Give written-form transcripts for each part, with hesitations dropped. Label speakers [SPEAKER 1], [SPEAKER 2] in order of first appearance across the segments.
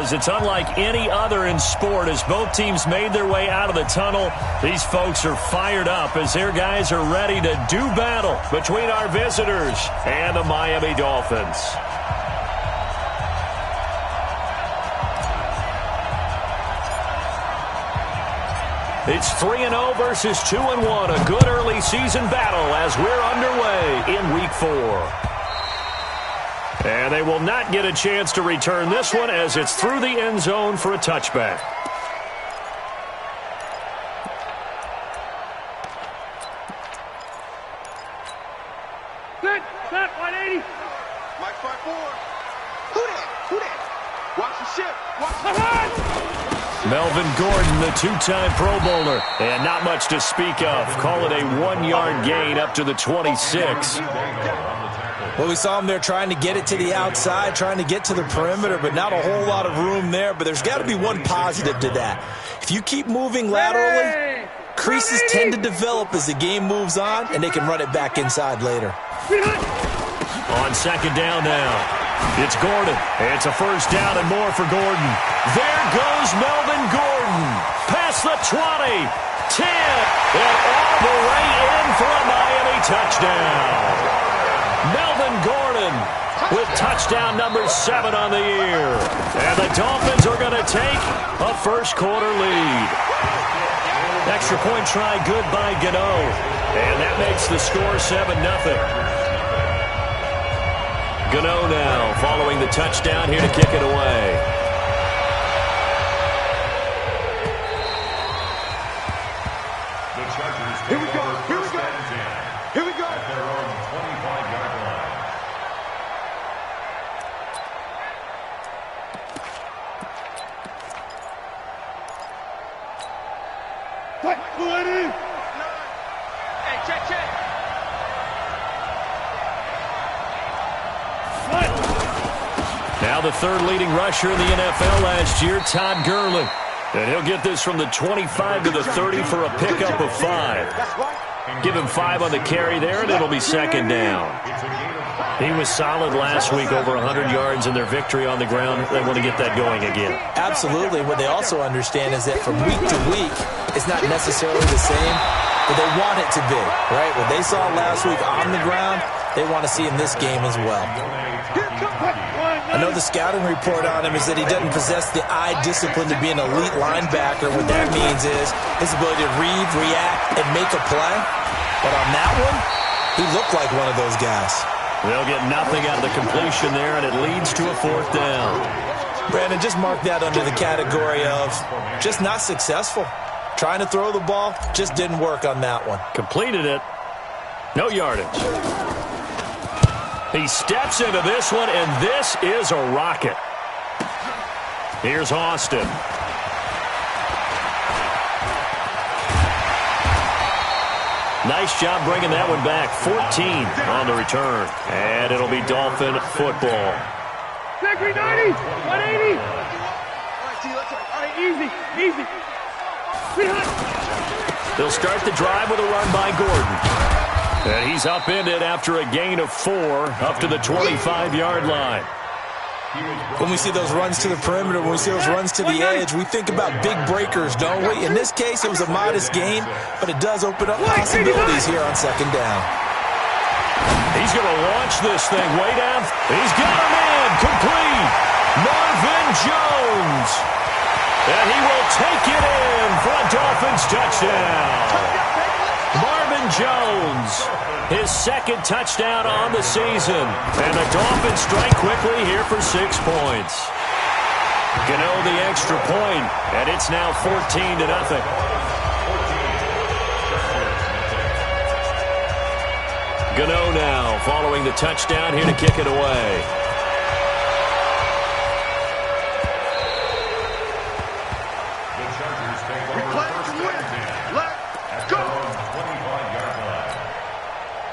[SPEAKER 1] because it's unlike any other in sport. As both teams made their way out of the tunnel, these folks are fired up as their guys are ready to do battle between our visitors and the Miami Dolphins. It's 3-0 versus 2-1. A good early season battle as we're underway in Week 4. And they will not get a chance to return this one as it's through the end zone for a touchback.
[SPEAKER 2] Set, 180. Mike 5-4. Who that? Watch the ship. Watch the run.
[SPEAKER 1] Melvin Gordon, the two-time Pro Bowler. And not much to speak of. Call it a 1-yard gain up to the 26.
[SPEAKER 3] Well, we saw him there trying to get it to the outside, trying to get to the perimeter, but not a whole lot of room there. But there's got to be one positive to that. If you keep moving laterally, creases tend to develop as the game moves on, and they can run it back inside later.
[SPEAKER 1] On second down now, it's Gordon. It's a first down and more for Gordon. There goes Melvin Gordon. Past the 20, 10, and all the way in for a Miami touchdown. Melvin Gordon with touchdown number 7 on the year. And the Dolphins are going to take a first-quarter lead. Extra point try good by Gano. And that makes the score 7-0. Gano now following the touchdown here to kick it away.
[SPEAKER 2] Here we go. Here we go. At their own 25-yard line. What? Hey, check.
[SPEAKER 1] Now the third leading rusher in the NFL last year, Todd Gurley. And he'll get this from the 25 to the 30 for a pickup of 5. Give him 5 on the carry there, and it'll be second down. He was solid last week, over 100 yards in their victory on the ground. They want to get that going again.
[SPEAKER 3] Absolutely. What they also understand is that from week to week, it's not necessarily the same, but they want it to be, right? What they saw last week on the ground, they want to see in this game as well. I know the scouting report on him is that he doesn't possess the eye discipline to be an elite linebacker. What that means is his ability to read, react, and make a play. But on that one, he looked like one of those guys.
[SPEAKER 1] They'll get nothing out of the completion there, and it leads to a fourth down.
[SPEAKER 3] Brandon, just mark that under the category of just not successful. Trying to throw the ball, just didn't work on that one.
[SPEAKER 1] Completed it. No yardage. He steps into this one, and this is a rocket. Here's Austin. Nice job bringing that one back. 14 on the return. And it'll be Dolphin football.
[SPEAKER 2] 90, 180. All right, easy.
[SPEAKER 1] They'll start the drive with a run by Gordon. And he's upended after a gain of 4 up to the 25-yard line.
[SPEAKER 3] When we see those runs to the perimeter, when we see those runs to the edge, we think about big breakers, don't we? In this case, it was a modest gain, but it does open up possibilities here on second down.
[SPEAKER 1] He's going to launch this thing way down. He's got a man complete. Marvin Jones. And he will take it in for a Dolphins touchdown. Marvin Jones, his second touchdown on the season. And the Dolphins strike quickly here for 6 points. Gano the extra point, and it's now 14-0. Gano now following the touchdown here to kick it away.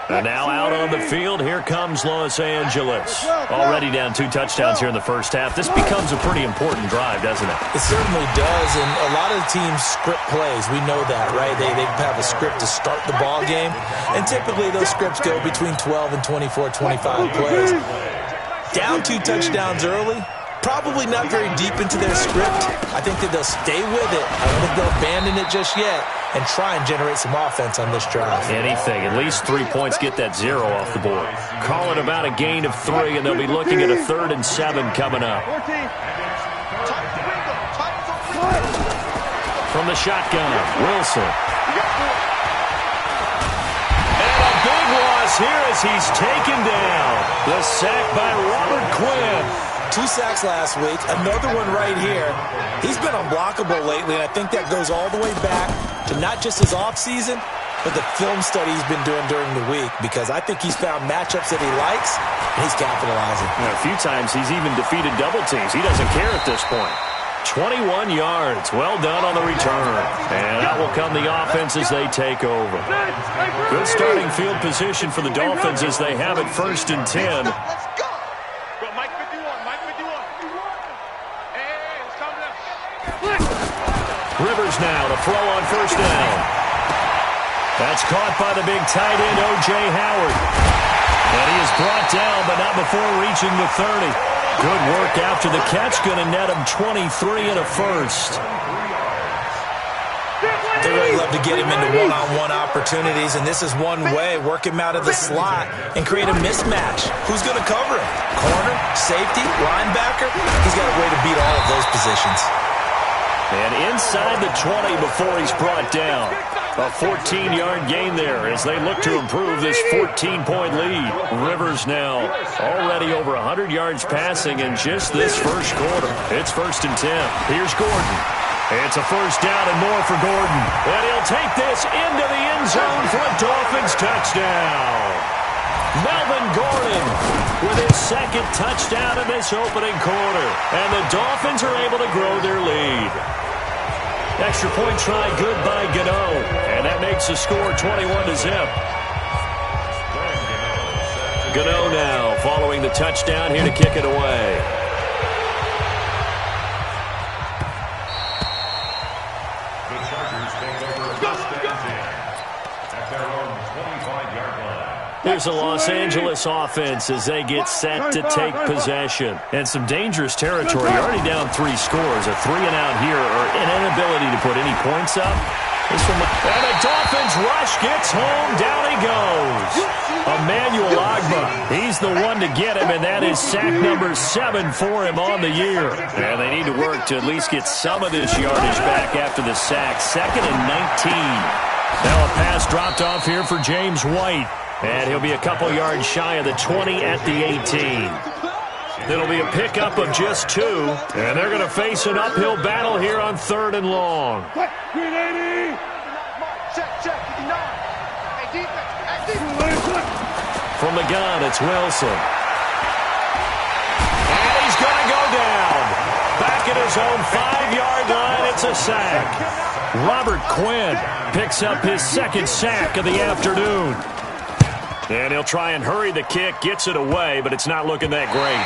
[SPEAKER 1] And now out on the field, here comes Los Angeles. Already down 2 touchdowns here in the first half. This becomes a pretty important drive, doesn't it?
[SPEAKER 3] It certainly does, and a lot of the teams script plays. We know that, right? They have a script to start the ball game, and typically those scripts go between 12 and 24, 25 plays. Down 2 touchdowns early, Probably not very deep into their script. I think that they'll stay with it. I don't think they'll abandon it just yet and try and generate some offense on this drive.
[SPEAKER 1] Anything. At least 3 points. Get that 0 off the board. Call it about a gain of 3, and they'll be looking at a 3rd and 7 coming up. From the shotgun, Wilson. And a big loss here as he's taken down. The sack by Robert Quinn.
[SPEAKER 3] 2 sacks last week, another one right here. He's been unblockable lately, and I think that goes all the way back to not just his offseason, but the film study he's been doing during the week, because I think he's found matchups that he likes, and he's capitalizing.
[SPEAKER 1] A few times he's even defeated double teams. He doesn't care at this point. 21 yards. Well done on the return. And out will come the offense as they take over. Good starting field position for the Dolphins as they have it 1st and 10. Rivers now to throw on 1st down. That's caught by the big tight end, O.J. Howard. And he is brought down, but not before reaching the 30. Good work after the catch. Going to net him 23 and a 1st.
[SPEAKER 3] They really love to get him into one-on-one opportunities, and this is one way. Work him out of the slot and create a mismatch. Who's going to cover him? Corner, safety, linebacker? He's got a way to beat all of those positions.
[SPEAKER 1] And inside the 20 before he's brought down. A 14-yard gain there as they look to improve this 14-point lead. Rivers now already over 100 yards passing in just this first quarter. It's 1st and 10. Here's Gordon. It's a 1st down and more for Gordon. And he'll take this into the end zone for a Dolphins touchdown. Melvin Gordon with his 2nd touchdown in this opening quarter. And the Dolphins are able to grow their lead. Extra point try good by Gano. And that makes the score 21-0. Gano now following the touchdown here to kick it away. Here's the Los Angeles offense as they get set to take possession. And some dangerous territory. Already down 3 scores. A 3-and-out here, or an inability to put any points up. And the Dolphins rush gets home. Down he goes. Emmanuel Agba. He's the one to get him, and that is sack number 7 for him on the year. And they need to work to at least get some of this yardage back after the sack. 2nd and 19. Now a pass dropped off here for James White. And he'll be a couple yards shy of the 20 at the 18. It'll be a pickup of just 2. And they're going to face an uphill battle here on 3rd and long. From the gun, it's Wilson. And he's going to go down. Back at his own 5-yard line, it's a sack. Robert Quinn picks up his 2nd sack of the afternoon. And he'll try and hurry the kick, gets it away, but it's not looking that great.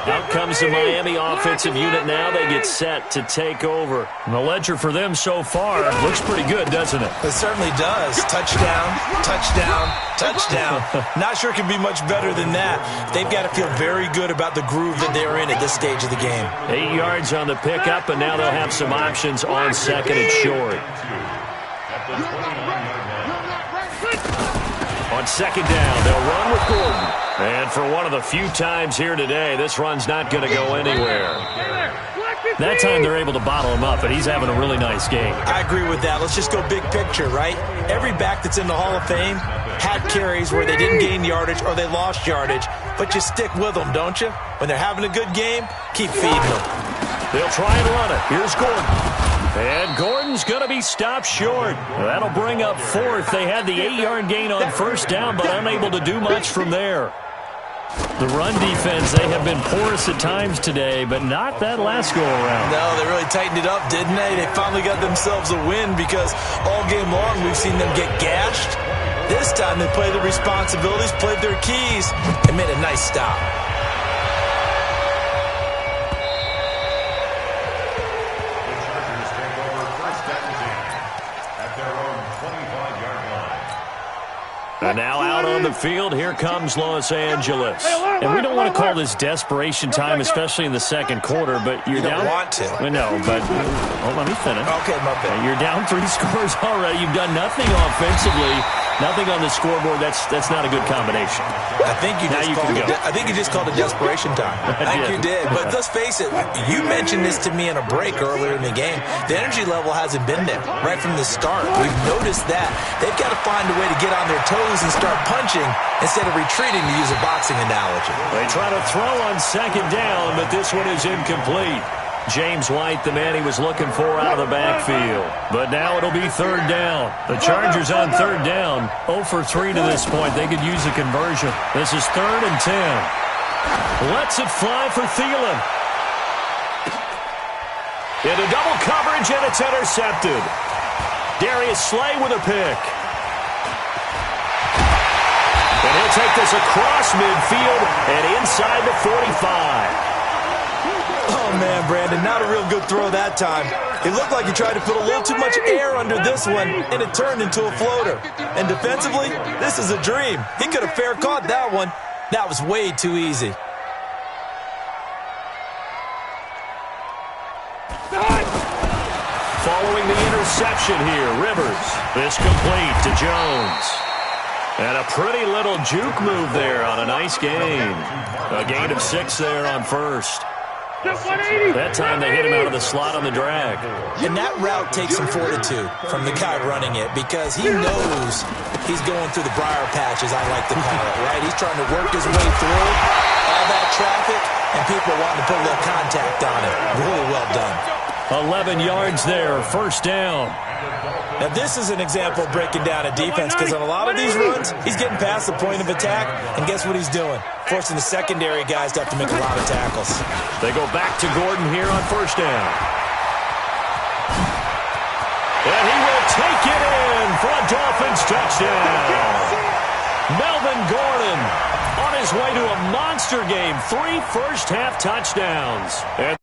[SPEAKER 1] Out comes the Miami offensive unit now. They get set to take over. And the ledger for them so far looks pretty good, doesn't it?
[SPEAKER 3] It certainly does. Touchdown, touchdown, touchdown. Not sure it can be much better than that. They've got to feel very good about the groove that they're in at this stage of the game.
[SPEAKER 1] 8 yards on the pickup, and now they'll have some options on 2nd and short. On 2nd down, they'll run with Gordon. And for one of the few times here today, this run's not going to go anywhere. That time they're able to bottle him up, and he's having a really nice game.
[SPEAKER 3] I agree with that. Let's just go big picture, right? Every back that's in the Hall of Fame had carries where they didn't gain yardage or they lost yardage, but you stick with them, don't you? When they're having a good game, keep feeding them.
[SPEAKER 1] They'll try and run it. Here's Gordon. And Gordon's going to be stopped short. That'll bring up 4th. They had the 8-yard gain on 1st down, but unable to do much from there. The run defense, they have been porous at times today, but not that last go-around.
[SPEAKER 3] No, they really tightened it up, didn't they? They finally got themselves a win because all game long we've seen them get gashed. This time they played their responsibilities, played their keys, and made a nice stop.
[SPEAKER 1] And now out on the field, here comes Los Angeles.
[SPEAKER 4] And we don't want to call this desperation time, especially in the second quarter, but you're down.
[SPEAKER 3] You don't want to.
[SPEAKER 4] Well, no, but let me finish.
[SPEAKER 3] Okay, my bad.
[SPEAKER 4] You're down 3 scores already. You've done nothing offensively, nothing on the scoreboard. That's not a good combination.
[SPEAKER 3] I think you just called it desperation time. I think you did. But let's face it, you mentioned this to me in a break earlier in the game. The energy level hasn't been there right from the start. We've noticed that. They've got to find a way to get on their toes and start punching instead of retreating, to use a boxing analogy.
[SPEAKER 1] They try to throw on second down, but this one is incomplete. James White, the man he was looking for out of the backfield. But now it'll be third down. The Chargers on third down, 0 for 3 to this point. They could use a conversion. This is 3rd and 10. Lets it fly for Thielen. Into double coverage, and it's intercepted. Darius Slay with a pick. And he'll take this across midfield and inside the 45.
[SPEAKER 3] Oh, man, Brandon, not a real good throw that time. It looked like he tried to put a little too much air under this one, and it turned into a floater. And defensively, this is a dream. He could have fair caught that one. That was way too easy.
[SPEAKER 1] Following the interception here, Rivers. This complete to Jones. And a pretty little juke move there on a nice gain. A gain of 6 there on first. That time they hit him out of the slot on the drag.
[SPEAKER 3] And that route takes some fortitude from the guy running it, because he knows he's going through the briar patch, as I like to call it, right? He's trying to work his way through all that traffic, and people wanting to put a little contact on it. Really well done.
[SPEAKER 1] 11 yards there, first down.
[SPEAKER 3] Now, this is an example of breaking down a defense, because on a lot of these runs, he's getting past the point of attack, and guess what he's doing? Forcing the secondary guys to have to make a lot of tackles.
[SPEAKER 1] They go back to Gordon here on first down. And he will take it in for a Dolphins touchdown. Melvin Gordon on his way to a monster game. 3 first-half touchdowns. And